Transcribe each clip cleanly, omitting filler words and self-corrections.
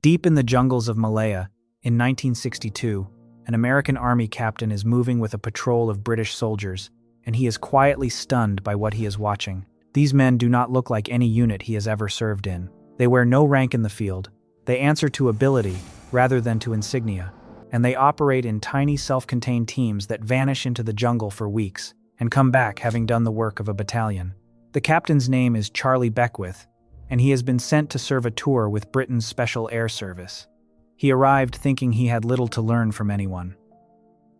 Deep in the jungles of Malaya, in 1962, an American Army captain is moving with a patrol of British soldiers, and he is quietly stunned by what he is watching. These men do not look like any unit he has ever served in. They wear no rank in the field. They answer to ability rather than to insignia, and they operate in tiny self-contained teams that vanish into the jungle for weeks and come back having done the work of a battalion. The captain's name is Charlie Beckwith, and he has been sent to serve a tour with Britain's Special Air Service. He arrived thinking he had little to learn from anyone.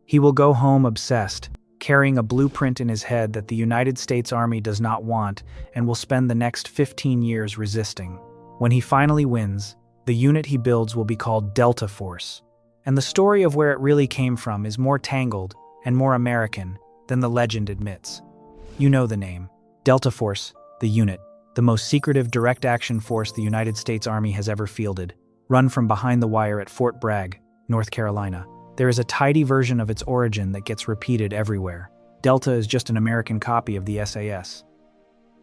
He will go home obsessed, carrying a blueprint in his head that the United States Army does not want, and will spend the next 15 years resisting. When he finally wins, the unit he builds will be called Delta Force. And the story of where it really came from is more tangled and more American than the legend admits. You know the name. Delta Force, the unit, the most secretive direct action force the United States Army has ever fielded, run from behind the wire at Fort Bragg, North Carolina. There is a tidy version of its origin that gets repeated everywhere. Delta is just an American copy of the SAS.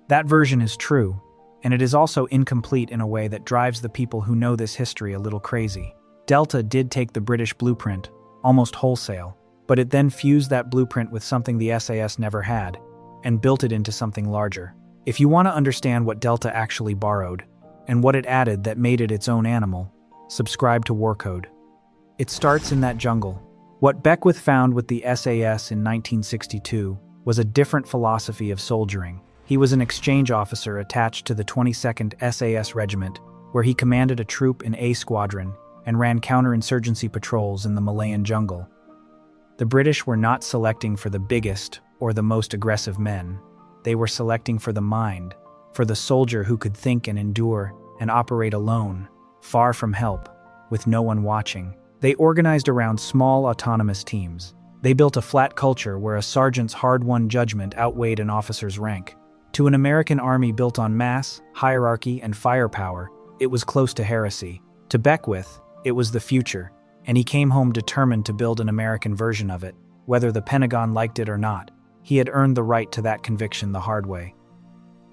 That version is true, and it is also incomplete in a way that drives the people who know this history a little crazy. Delta did take the British blueprint, almost wholesale, but it then fused that blueprint with something the SAS never had, and built it into something larger. If you want to understand what Delta actually borrowed, and what it added that made it its own animal, subscribe to War Code. It starts in that jungle. What Beckwith found with the SAS in 1962 was a different philosophy of soldiering. He was an exchange officer attached to the 22nd SAS Regiment, where he commanded a troop in A Squadron and ran counterinsurgency patrols in the Malayan jungle. The British were not selecting for the biggest or the most aggressive men. They were selecting for the mind, for the soldier who could think and endure and operate alone, far from help, with no one watching. They organized around small autonomous teams. They built a flat culture where a sergeant's hard-won judgment outweighed an officer's rank. To an American army built on mass, hierarchy, and firepower, it was close to heresy. To Beckwith, it was the future, and he came home determined to build an American version of it, whether the Pentagon liked it or not. He had earned the right to that conviction the hard way.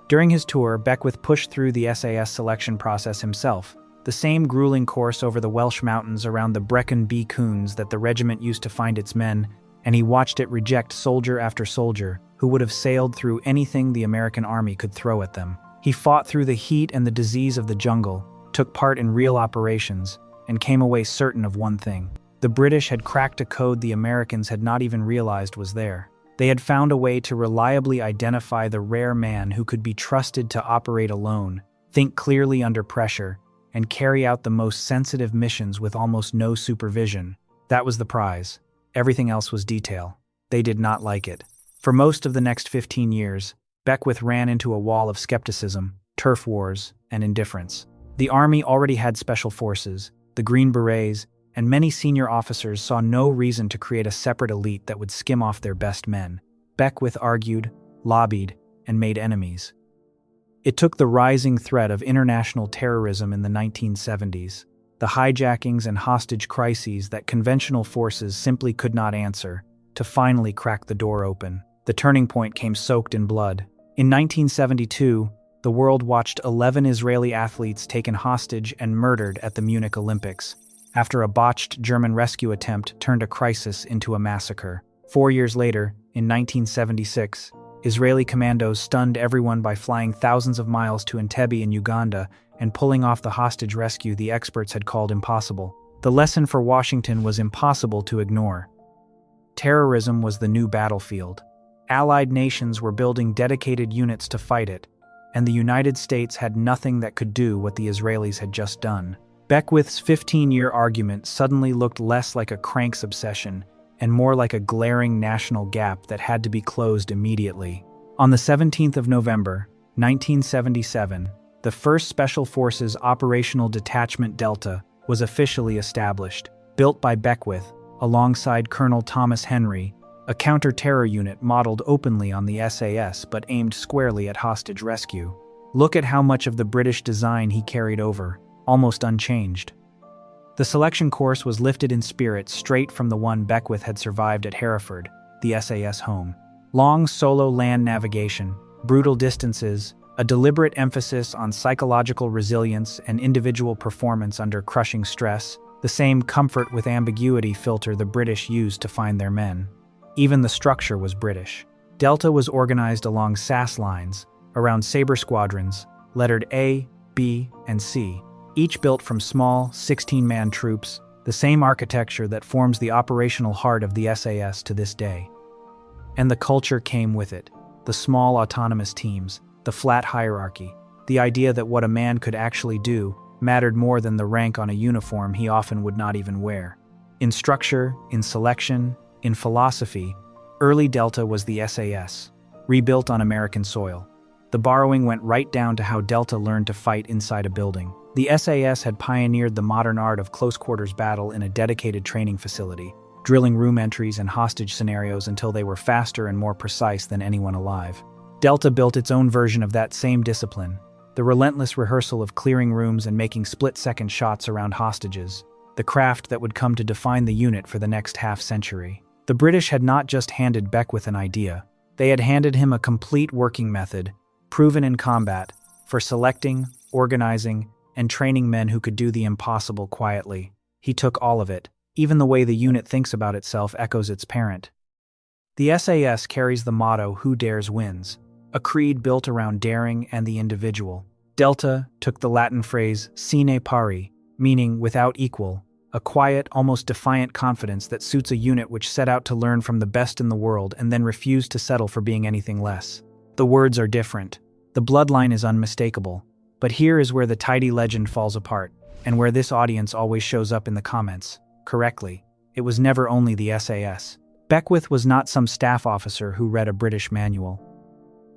During his tour, Beckwith pushed through the SAS selection process himself, the same grueling course over the Welsh mountains around the Brecon Beacons that the regiment used to find its men, and he watched it reject soldier after soldier who would have sailed through anything the American army could throw at them. He fought through the heat and the disease of the jungle, took part in real operations, and came away certain of one thing. The British had cracked a code the Americans had not even realized was there. They had found a way to reliably identify the rare man who could be trusted to operate alone, think clearly under pressure, and carry out the most sensitive missions with almost no supervision. That was the prize. Everything else was detail. They did not like it. For most of the next 15 years, Beckwith ran into a wall of skepticism, turf wars, and indifference. The Army already had special forces, the Green Berets, and many senior officers saw no reason to create a separate elite that would skim off their best men. Beckwith argued, lobbied, and made enemies. It took the rising threat of international terrorism in the 1970s, the hijackings and hostage crises that conventional forces simply could not answer, to finally crack the door open. The turning point came soaked in blood. In 1972, the world watched 11 Israeli athletes taken hostage and murdered at the Munich Olympics, after a botched German rescue attempt turned a crisis into a massacre. 4 years later, in 1976, Israeli commandos stunned everyone by flying thousands of miles to Entebbe in Uganda and pulling off the hostage rescue the experts had called impossible. The lesson for Washington was impossible to ignore. Terrorism was the new battlefield. Allied nations were building dedicated units to fight it, and the United States had nothing that could do what the Israelis had just done. Beckwith's 15-year argument suddenly looked less like a crank's obsession and more like a glaring national gap that had to be closed immediately. On the 17th of November, 1977, the 1st Special Forces Operational Detachment Delta was officially established, built by Beckwith, alongside Colonel Thomas Henry, a counter-terror unit modeled openly on the SAS but aimed squarely at hostage rescue. Look at how much of the British design he carried over, almost unchanged. The selection course was lifted in spirit straight from the one Beckwith had survived at Hereford, the SAS home. Long solo land navigation, brutal distances, a deliberate emphasis on psychological resilience and individual performance under crushing stress, the same comfort with ambiguity filter the British used to find their men. Even the structure was British. Delta was organized along SAS lines, around saber squadrons, lettered A, B, and C, each built from small, 16-man troops, the same architecture that forms the operational heart of the SAS to this day. And the culture came with it, the small autonomous teams, the flat hierarchy, the idea that what a man could actually do mattered more than the rank on a uniform he often would not even wear. In structure, in selection, in philosophy, early Delta was the SAS, rebuilt on American soil. The borrowing went right down to how Delta learned to fight inside a building. The SAS had pioneered the modern art of close-quarters battle in a dedicated training facility, drilling room entries and hostage scenarios until they were faster and more precise than anyone alive. Delta built its own version of that same discipline, the relentless rehearsal of clearing rooms and making split-second shots around hostages, the craft that would come to define the unit for the next half-century. The British had not just handed Beckwith an idea, they had handed him a complete working method, proven in combat, for selecting, organizing, and training men who could do the impossible quietly. He took all of it. Even the way the unit thinks about itself echoes its parent. The SAS carries the motto, "Who dares wins," a creed built around daring and the individual. Delta took the Latin phrase sine pari, meaning without equal, a quiet, almost defiant confidence that suits a unit which set out to learn from the best in the world and then refused to settle for being anything less. The words are different. The bloodline is unmistakable. But here is where the tidy legend falls apart, and where this audience always shows up in the comments. Correctly, it was never only the SAS. Beckwith was not some staff officer who read a British manual.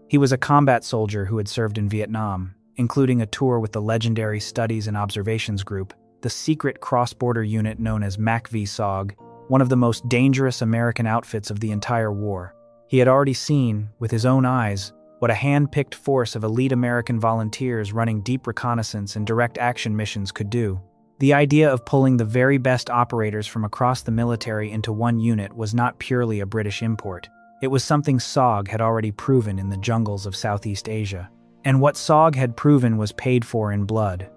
He was a combat soldier who had served in Vietnam, including a tour with the legendary Studies and Observations Group, the secret cross-border unit known as MACV-SOG, one of the most dangerous American outfits of the entire war. He had already seen, with his own eyes, what a hand-picked force of elite American volunteers running deep reconnaissance and direct action missions could do. The idea of pulling the very best operators from across the military into one unit was not purely a British import. It was something SOG had already proven in the jungles of Southeast Asia. And what SOG had proven was paid for in blood.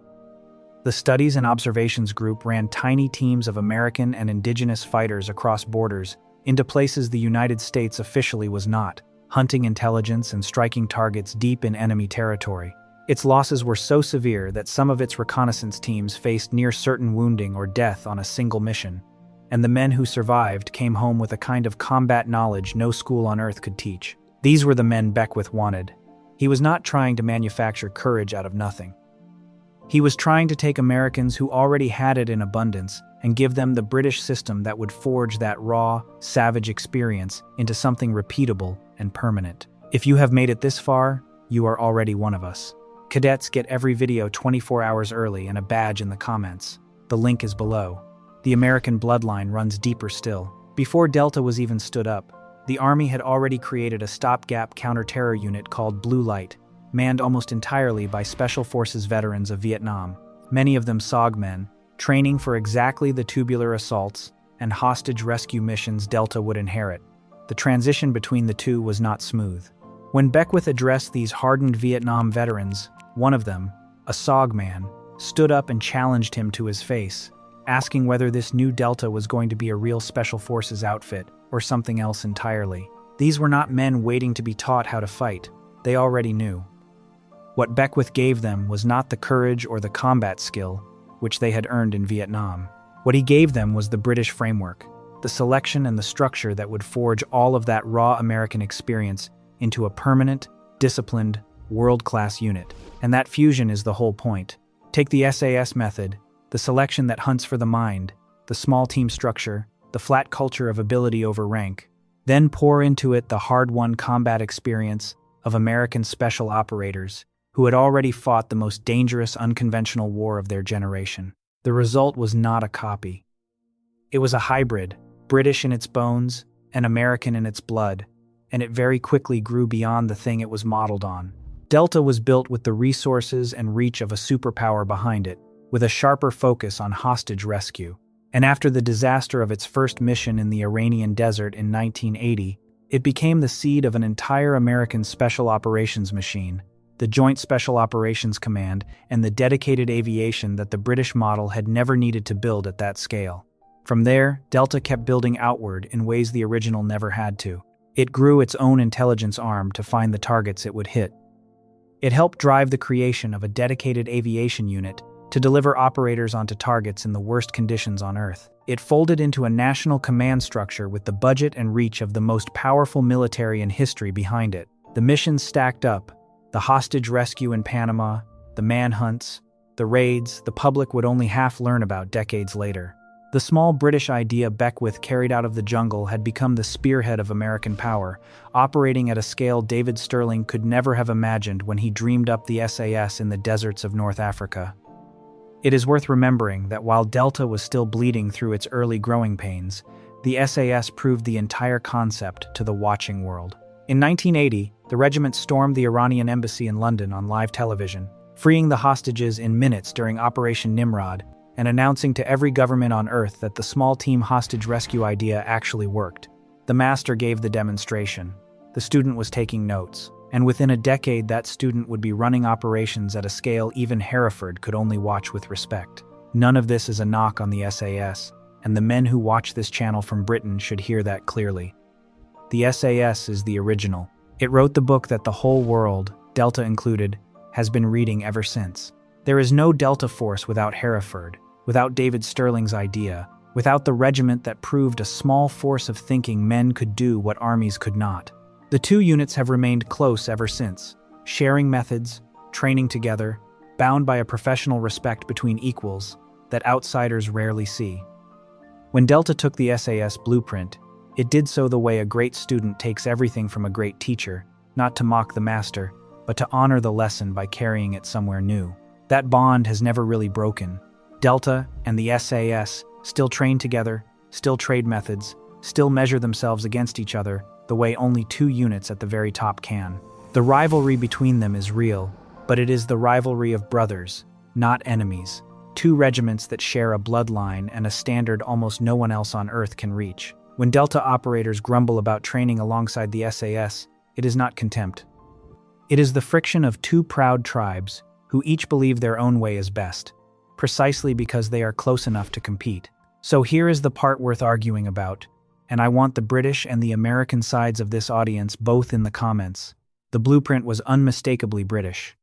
The Studies and Observations Group ran tiny teams of American and indigenous fighters across borders into places the United States officially was not, hunting intelligence and striking targets deep in enemy territory. Its losses were so severe that some of its reconnaissance teams faced near-certain wounding or death on a single mission, and the men who survived came home with a kind of combat knowledge no school on earth could teach. These were the men Beckwith wanted. He was not trying to manufacture courage out of nothing. He was trying to take Americans who already had it in abundance and give them the British system that would forge that raw, savage experience into something repeatable and permanent. If you have made it this far, you are already one of us. Cadets get every video 24 hours early and a badge in the comments. The link is below. The American bloodline runs deeper still. Before Delta was even stood up, the Army had already created a stopgap counter-terror unit called Blue Light, manned almost entirely by Special Forces veterans of Vietnam, many of them SOG men, training for exactly the tubular assaults and hostage rescue missions Delta would inherit. The transition between the two was not smooth. When Beckwith addressed these hardened Vietnam veterans, one of them, a SOG man, stood up and challenged him to his face, asking whether this new Delta was going to be a real Special Forces outfit or something else entirely. These were not men waiting to be taught how to fight. They already knew. What Beckwith gave them was not the courage or the combat skill, which they had earned in Vietnam. What he gave them was the British framework, the selection and the structure that would forge all of that raw American experience into a permanent, disciplined, world-class unit. And that fusion is the whole point. Take the SAS method, the selection that hunts for the mind, the small team structure, the flat culture of ability over rank, then pour into it the hard-won combat experience of American special operators who had already fought the most dangerous unconventional war of their generation. The result was not a copy. It was a hybrid, British in its bones and American in its blood, and it very quickly grew beyond the thing it was modeled on. Delta was built with the resources and reach of a superpower behind it, with a sharper focus on hostage rescue. And after the disaster of its first mission in the Iranian desert in 1980, it became the seed of an entire American special operations machine, the Joint Special Operations Command, and the dedicated aviation that the British model had never needed to build at that scale. From there, Delta kept building outward in ways the original never had to. It grew its own intelligence arm to find the targets it would hit. It helped drive the creation of a dedicated aviation unit to deliver operators onto targets in the worst conditions on Earth. It folded into a national command structure with the budget and reach of the most powerful military in history behind it. The missions stacked up: the hostage rescue in Panama, the manhunts, the raids the public would only half learn about decades later. The small British idea Beckwith carried out of the jungle had become the spearhead of American power, operating at a scale David Stirling could never have imagined when he dreamed up the SAS in the deserts of North Africa. It is worth remembering that while Delta was still bleeding through its early growing pains, the SAS proved the entire concept to the watching world. In 1980, the regiment stormed the Iranian embassy in London on live television, freeing the hostages in minutes during Operation Nimrod, and announcing to every government on Earth that the small team hostage rescue idea actually worked. The master gave the demonstration. The student was taking notes. And within a decade, that student would be running operations at a scale even Hereford could only watch with respect. None of this is a knock on the SAS, and the men who watch this channel from Britain should hear that clearly. The SAS is the original. It wrote the book that the whole world, Delta included, has been reading ever since. There is no Delta Force without Hereford, without David Stirling's idea, without the regiment that proved a small force of thinking men could do what armies could not. The two units have remained close ever since, sharing methods, training together, bound by a professional respect between equals that outsiders rarely see. When Delta took the SAS blueprint, it did so the way a great student takes everything from a great teacher, not to mock the master, but to honor the lesson by carrying it somewhere new. That bond has never really broken. Delta and the SAS still train together, still trade methods, still measure themselves against each other, the way only two units at the very top can. The rivalry between them is real, but it is the rivalry of brothers, not enemies. Two regiments that share a bloodline and a standard almost no one else on Earth can reach. When Delta operators grumble about training alongside the SAS, it is not contempt. It is the friction of two proud tribes who each believe their own way is best, precisely because they are close enough to compete. So here is the part worth arguing about, and I want the British and the American sides of this audience both in the comments. The blueprint was unmistakably British.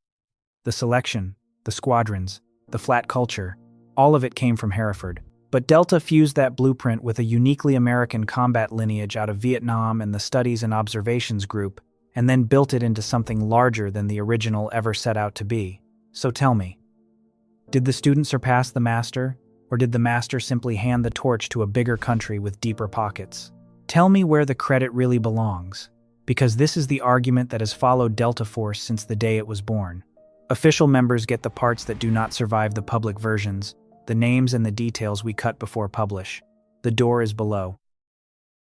The selection, the squadrons, the flat culture, all of it came from Hereford. But Delta fused that blueprint with a uniquely American combat lineage out of Vietnam and the Studies and Observations Group, and then built it into something larger than the original ever set out to be. So tell me, did the student surpass the master? Or did the master simply hand the torch to a bigger country with deeper pockets? Tell me where the credit really belongs, because this is the argument that has followed Delta Force since the day it was born. Official members get the parts that do not survive the public versions, the names and the details we cut before publish. The door is below.